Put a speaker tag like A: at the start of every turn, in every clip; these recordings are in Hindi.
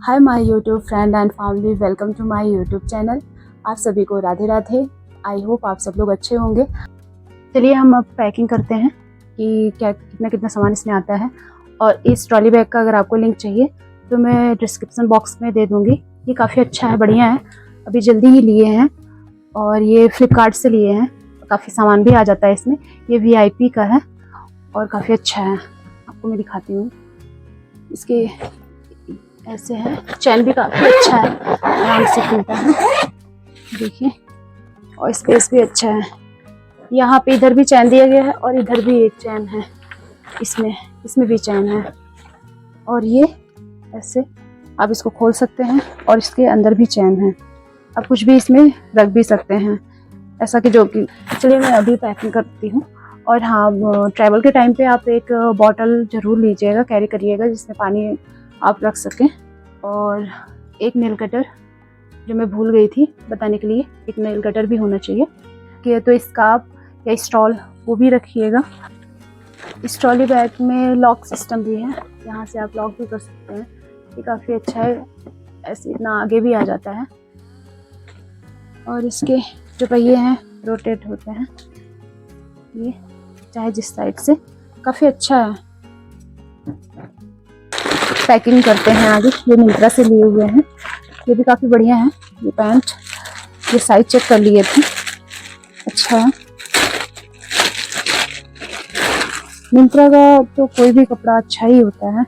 A: Hi my YouTube friend and family, welcome to my YouTube channel. आप सभी को राधे राधे। आई होप आप सब लोग अच्छे होंगे। चलिए हम अब पैकिंग करते हैं कि क्या कितना कितना सामान इसमें आता है। और इस ट्रॉली बैग का अगर आपको लिंक चाहिए तो मैं डिस्क्रिप्शन बॉक्स में दे दूँगी। ये काफ़ी अच्छा है, बढ़िया है, अभी जल्दी ही लिए हैं और ये फ्लिपकार्ट से लिए हैं। काफ़ी सामान भी आ जाता है इसमें। ये VIP का है और काफ़ी अच्छा है, आपको मैं दिखाती हूँ। इसके ऐसे है, चैन भी काफ़ी अच्छा है, आराम से खुलता है, देखिए। और स्पेस भी अच्छा है। यहाँ पे इधर भी चैन दिया गया है और इधर भी एक चैन है, इसमें भी चैन है। और ये ऐसे आप इसको खोल सकते हैं और इसके अंदर भी चैन है। आप कुछ भी इसमें रख भी सकते हैं, ऐसा कि जो कि। चलिए मैं अभी पैकिंग करती हूँ। और हाँ, ट्रैवल के टाइम पे आप एक बॉटल ज़रूर लीजिएगा, कैरी करिएगा, जिसमें पानी आप रख सकें। और एक नेल कटर जो मैं भूल गई थी बताने के लिए, एक नेल कटर भी होना चाहिए कि तो स्कार्फ या स्टॉल वो भी रखिएगा। इस ट्रॉली बैग में लॉक सिस्टम भी है, यहाँ से आप लॉक भी कर सकते हैं। ये काफ़ी अच्छा है, ऐसे इतना आगे भी आ जाता है। और इसके जो पहिए हैं रोटेट होते हैं, ये चाहे जिस साइड से, काफ़ी अच्छा है। पैकिंग करते हैं आगे। ये मिंत्रा से लिए हुए हैं, ये भी काफ़ी बढ़िया है। ये पैंट, ये साइज चेक कर लिए थे, अच्छा है। मिंत्रा का तो कोई भी कपड़ा अच्छा ही होता है।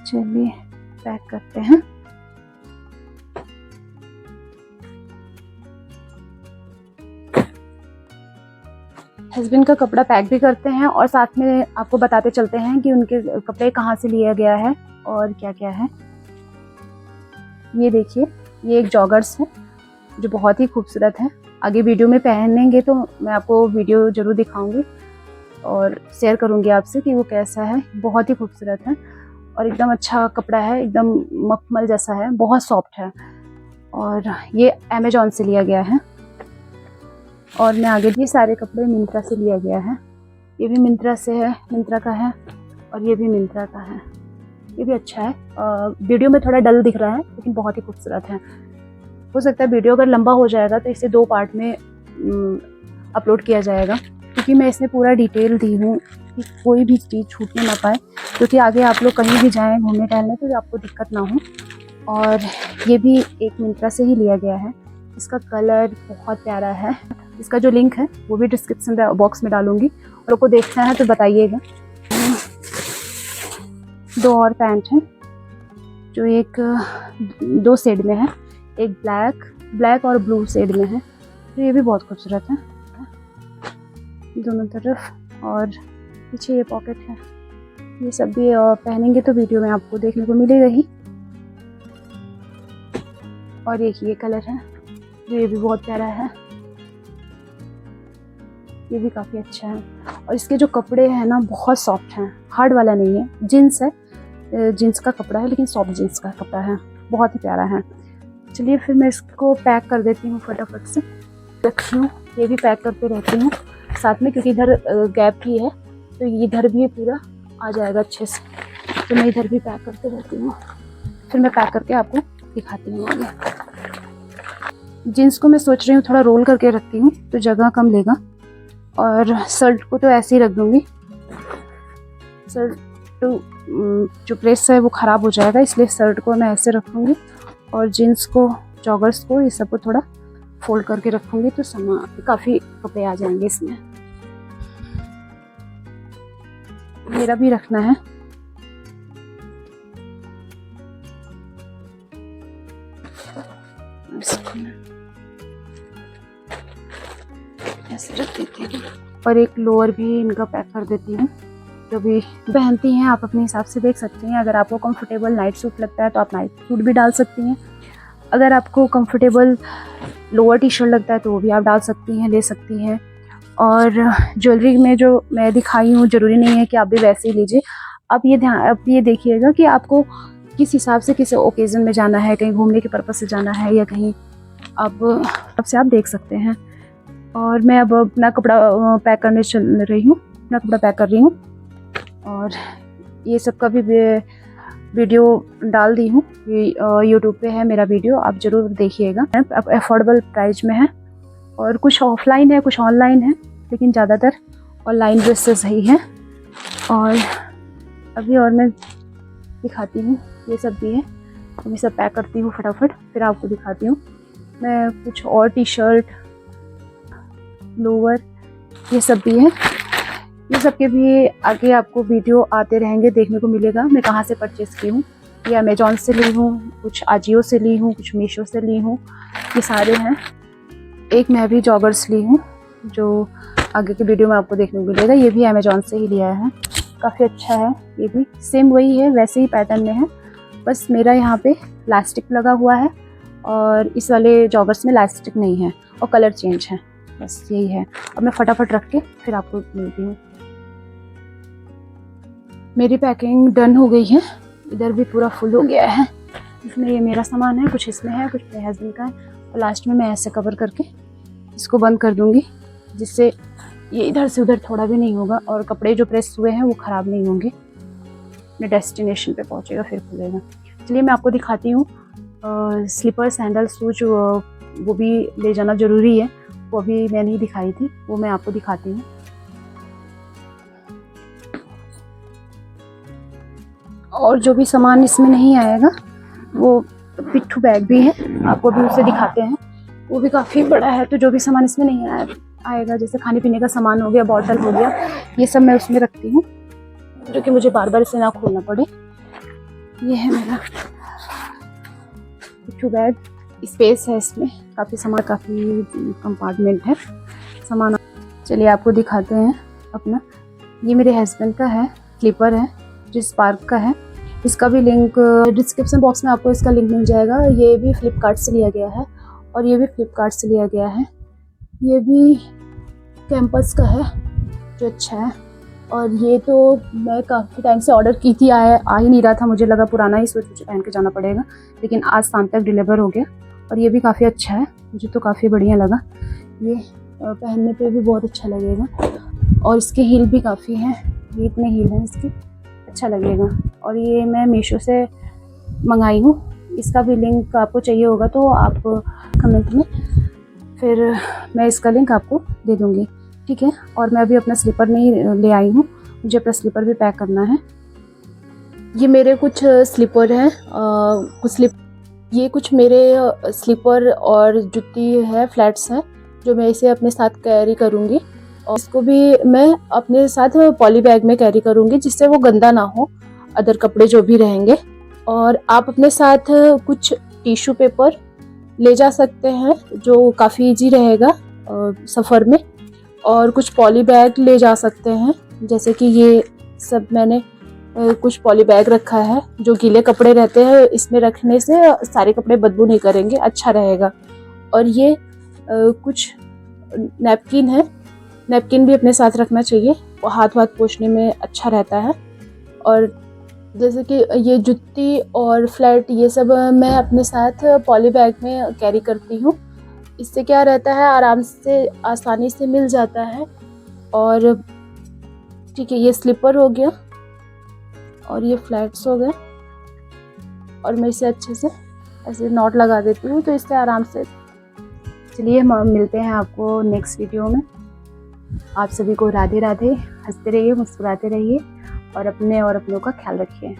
A: चलिए पैक करते हैं। हस्बैंड का कपड़ा पैक भी करते हैं और साथ में आपको बताते चलते हैं कि उनके कपड़े कहाँ से लिया गया है और क्या क्या है। ये देखिए, ये एक जॉगर्स है जो बहुत ही खूबसूरत है। आगे वीडियो में पहनेंगे तो मैं आपको वीडियो ज़रूर दिखाऊंगी और शेयर करूंगी आपसे कि वो कैसा है। बहुत ही खूबसूरत है और एकदम अच्छा कपड़ा है, एकदम मखमल जैसा है, बहुत सॉफ्ट है। और ये अमेजॉन से लिया गया है। और मैं आगे भी सारे कपड़े मिंत्रा से लिया गया है। ये भी मिंत्रा से है, मिंत्रा का है, और ये भी मिंत्रा का है। ये भी अच्छा है। वीडियो में थोड़ा डल दिख रहा है लेकिन बहुत ही खूबसूरत है। हो सकता है वीडियो अगर लंबा हो जाएगा तो इसे 2 पार्ट में अपलोड किया जाएगा, क्योंकि मैं इसमें पूरा डिटेल दी हूँ कि कोई भी चीज़ छूटने ना पाए, क्योंकि आगे आप लोग कहीं भी जाएँ घूमने टहलने तो आपको दिक्कत ना हो। और ये भी एक मिंत्रा से ही लिया गया है। इसका कलर बहुत प्यारा है। इसका जो लिंक है वो भी डिस्क्रिप्शन बॉक्स में डालूंगी, और आपको देखना है तो बताइएगा। 2 और पैंट हैं जो एक 2 शेड में है, एक ब्लैक और ब्लू शेड में है। तो ये भी बहुत खूबसूरत है दोनों तरफ। और पीछे ये पॉकेट है। ये सब भी पहनेंगे तो वीडियो में आपको देखने को मिलेगा ही। और एक ये कलर है, ये भी बहुत प्यारा है, ये भी काफ़ी अच्छा है। और इसके जो कपड़े हैं ना बहुत सॉफ्ट हैं, हार्ड वाला नहीं है। जीन्स है, जीन्स का कपड़ा है लेकिन सॉफ्ट जीन्स का कपड़ा है, बहुत ही प्यारा है। चलिए फिर मैं इसको पैक कर देती हूँ फटाफट से। रखी हूँ, ये भी पैक करते रहती हूँ साथ में, क्योंकि इधर गैप ही है तो इधर भी पूरा आ जाएगा अच्छे से। तो मैं इधर भी पैक करते रहती हूँ, फिर मैं पैक करके आपको दिखाती हूँ आगे। जीन्स को मैं सोच रही हूँ थोड़ा रोल करके रखती हूँ तो जगह कम लेगा। और शर्ट को तो ऐसे ही रख दूँगी, शर्ट तो जो प्रेस है वो ख़राब हो जाएगा, इसलिए शर्ट को मैं ऐसे रखूँगी। और जीन्स को, जॉगर्स को, ये सब को थोड़ा फोल्ड करके रखूँगी तो काफ़ी कपड़े आ जाएंगे इसमें। मेरा भी रखना है। ऐसे रख देती हूँ। और एक लोअर भी इनका पैक कर देती हूँ, जो भी पहनती हैं आप अपने हिसाब से देख सकती हैं। अगर आपको कंफर्टेबल नाइट सूट लगता है तो आप नाइट सूट भी डाल सकती हैं। अगर आपको कंफर्टेबल लोअर टी-शर्ट लगता है तो वो भी आप डाल सकती हैं, ले सकती हैं। और ज्वेलरी में जो मैं दिखाई हूँ ज़रूरी नहीं है कि आप भी वैसे ही लीजिए। आप ये देखिएगा कि आपको किस हिसाब से किस ओकेज़न में जाना है, कहीं घूमने के पर्पज़ से जाना है या कहीं, अब से आप देख सकते हैं। और मैं अब अपना कपड़ा पैक करने चल रही हूँ, अपना कपड़ा पैक कर रही हूँ। और ये सब का भी वीडियो डाल दी हूँ, यूट्यूब पे है मेरा वीडियो, आप ज़रूर देखिएगा। अब अफोर्डेबल प्राइस में है और कुछ ऑफलाइन है, कुछ ऑनलाइन है, लेकिन ज़्यादातर ऑनलाइन ड्रेसेस ही हैं। और अभी और मैं दिखाती हूँ, ये सब भी है, तो मैं सब पैक करती हूँ फटाफट, फिर आपको दिखाती हूँ। मैं कुछ और टी शर्ट, लोअर, ये सब भी है। ये सब के भी आगे आपको वीडियो आते रहेंगे, देखने को मिलेगा मैं कहाँ से परचेज़ की हूँ। ये अमेजोन से ली हूँ, कुछ आजियो से ली हूँ, कुछ मीशो से ली हूँ, ये सारे हैं। एक मैं भी जॉगर्स ली हूँ, जो आगे के वीडियो में आपको देखने को मिलेगा। ये भी अमेजोन से ही लिया है, काफ़ी अच्छा है। ये भी सेम वही है, वैसे ही पैटर्न में है, बस मेरा यहाँ पे इलास्टिक लगा हुआ है और इस वाले जॉगर्स में इलास्टिक नहीं है और कलर चेंज है, बस यही है। अब मैं फटाफट रख के फिर आपको मिलती हूँ। मेरी पैकिंग डन हो गई है, इधर भी पूरा फुल हो गया है। इसमें ये मेरा सामान है, कुछ इसमें है, कुछ मेरे हस्बैंड का है, और लास्ट में मैं ऐसे कवर करके इसको बंद कर दूँगी, जिससे ये इधर से उधर थोड़ा भी नहीं होगा और कपड़े जो प्रेस हुए हैं वो ख़राब नहीं होंगे। अपने डेस्टिनेशन पे पहुँचेगा फिर खुलेगा। चलिए मैं आपको दिखाती हूँ। स्लीपर, सैंडल, शूज वो भी ले जाना ज़रूरी है, वो अभी मैं नहीं दिखाई थी, वो मैं आपको दिखाती हूँ। और जो भी सामान इसमें नहीं आएगा, वो पिट्ठू बैग भी है, आपको भी उसे दिखाते हैं, वो भी काफ़ी बड़ा है। तो जो भी सामान इसमें नहीं आएगा, जैसे खाने पीने का सामान हो गया, बॉटल हो गया, ये सब मैं उसमें रखती हूँ, जो कि मुझे बार बार इसे ना खोलना पड़े। ये है मेरा पिट्ठू बैग, स्पेस है इसमें, काफ़ी सामान, काफ़ी कंपार्टमेंट है सामान। चलिए आपको दिखाते हैं अपना। ये मेरे हस्बैंड का है, स्लीपर है जो स्पार्क का है, इसका भी लिंक डिस्क्रिप्शन बॉक्स में आपको इसका लिंक मिल जाएगा। ये भी फ्लिपकार्ट से लिया गया है और ये भी फ्लिपकार्ट से लिया गया है। ये भी कैंपस का है जो अच्छा है। और ये तो मैं काफ़ी टाइम से ऑर्डर की थी, आ ही नहीं रहा था, मुझे लगा पुराना ही, सोच मुझे पहन के जाना पड़ेगा, लेकिन आज शाम तक डिलीवर हो गया। और ये भी काफ़ी अच्छा है, मुझे तो काफ़ी बढ़िया लगा, ये पहनने पे भी बहुत अच्छा लगेगा। और इसके हील भी काफ़ी हैं, ये इतने हील हैं इसके, अच्छा लगेगा। और ये मैं मीशो से मंगाई हूँ, इसका भी लिंक आपको चाहिए होगा तो आप कमेंट में, फिर मैं इसका लिंक आपको दे दूँगी, ठीक है। और मैं अभी अपना स्लीपर नहीं ले आई हूँ, मुझे अपना स्लीपर भी पैक करना है। ये मेरे कुछ स्लीपर हैं, ये कुछ मेरे स्लीपर और जूती है, फ्लैट्स हैं, जो मैं इसे अपने साथ कैरी करूँगी। और इसको भी मैं अपने साथ पॉली बैग में कैरी करूँगी, जिससे वो गंदा ना हो, अदर कपड़े जो भी रहेंगे। और आप अपने साथ कुछ टिश्यू पेपर ले जा सकते हैं, जो काफ़ी इजी रहेगा सफ़र में। और कुछ पॉली बैग ले जा सकते हैं, जैसे कि ये सब मैंने कुछ पॉली बैग रखा है, जो गीले कपड़े रहते हैं इसमें रखने से सारे कपड़े बदबू नहीं करेंगे, अच्छा रहेगा। और ये कुछ नैपकिन है, नैपकिन भी अपने साथ रखना चाहिए, हाथ पोंछने में अच्छा रहता है। और जैसे कि ये जुत्ती और फ्लैट, ये सब मैं अपने साथ पॉली बैग में कैरी करती हूँ, इससे क्या रहता है, आराम से, आसानी से मिल जाता है। और ठीक है, ये स्लीपर हो गया और ये फ्लैट्स हो गए, और मैं इसे अच्छे से ऐसे नॉट लगा देती हूँ, तो इससे आराम से। चलिए मिलते हैं आपको नेक्स्ट वीडियो में। आप सभी को राधे राधे, हंसते रहिए, मुस्कुराते रहिए और अपने और अपनों का ख्याल रखिए।